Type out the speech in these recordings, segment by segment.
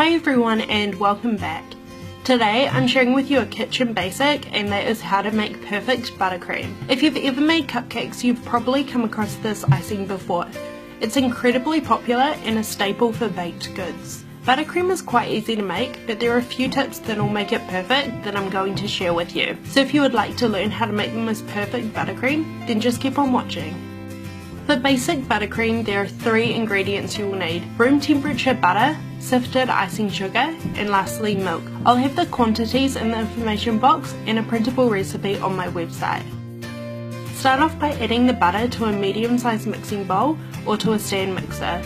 Hi everyone and welcome back. Today I'm sharing with you a kitchen basic, and that is how to make perfect buttercream. If you've ever made cupcakes, you've probably come across this icing before. It's incredibly popular and a staple for baked goods. Buttercream is quite easy to make, but there are a few tips that will make it perfect that I'm going to share with you. So if you would like to learn how to make the most perfect buttercream, then just keep on watching. For basic buttercream, there are 3 ingredients you will need: room temperature butter, sifted icing sugar, and lastly milk. I'll have the quantities in the information box and a printable recipe on my website. Start off by adding the butter to a medium-sized mixing bowl or to a stand mixer.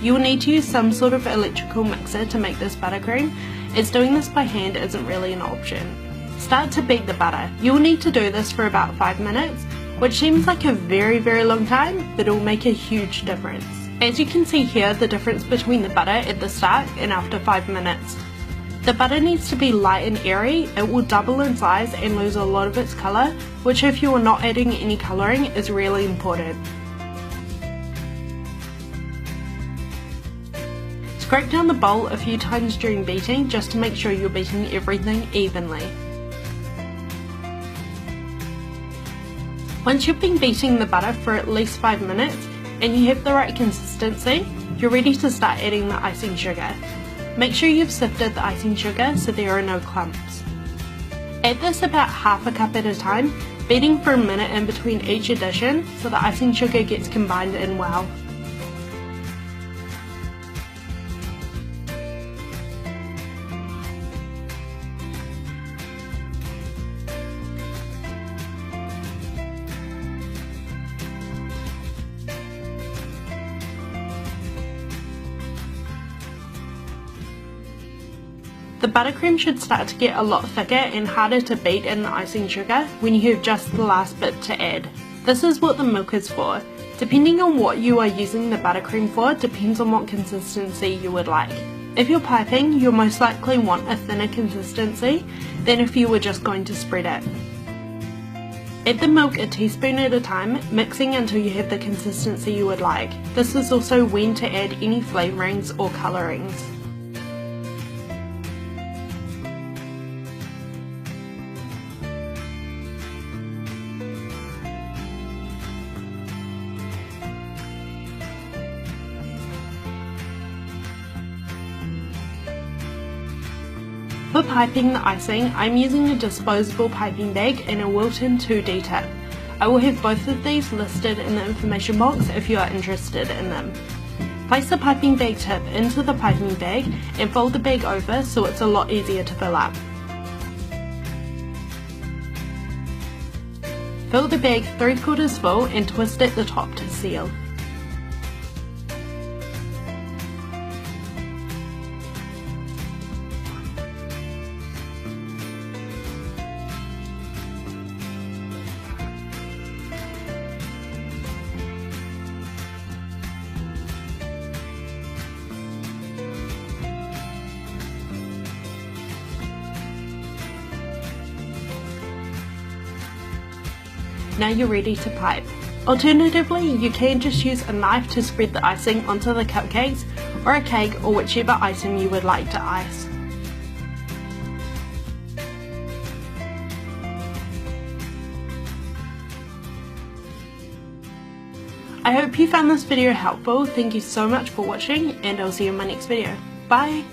You will need to use some sort of electrical mixer to make this buttercream, as doing this by hand isn't really an option. Start to beat the butter. You will need to do this for about 5 minutes, which seems like a very long time, but it will make a huge difference. As you can see here, the difference between the butter at the start and after 5 minutes. The butter needs to be light and airy. It will double in size and lose a lot of its colour, which if you are not adding any colouring is really important. Scrape down the bowl a few times during beating just to make sure you're beating everything evenly. Once you've been beating the butter for at least 5 minutes and you have the right consistency, you're ready to start adding the icing sugar. Make sure you've sifted the icing sugar so there are no clumps. Add this about half a cup at a time, beating for a minute in between each addition so the icing sugar gets combined in well. The buttercream should start to get a lot thicker and harder to beat in the icing sugar when you have just the last bit to add. This is what the milk is for. Depending on what you are using the buttercream for depends on what consistency you would like. If you're piping, you'll most likely want a thinner consistency than if you were just going to spread it. Add the milk a teaspoon at a time, mixing until you have the consistency you would like. This is also when to add any flavourings or colourings. For piping the icing, I'm using a disposable piping bag and a Wilton 2D tip. I will have both of these listed in the information box if you are interested in them. Place the piping bag tip into the piping bag and fold the bag over so it's a lot easier to fill up. Fill the bag 3/4 full and twist at the top to seal. Now you're ready to pipe. Alternatively, you can just use a knife to spread the icing onto the cupcakes or a cake or whichever item you would like to ice. I hope you found this video helpful. Thank you so much for watching, and I'll see you in my next video. Bye!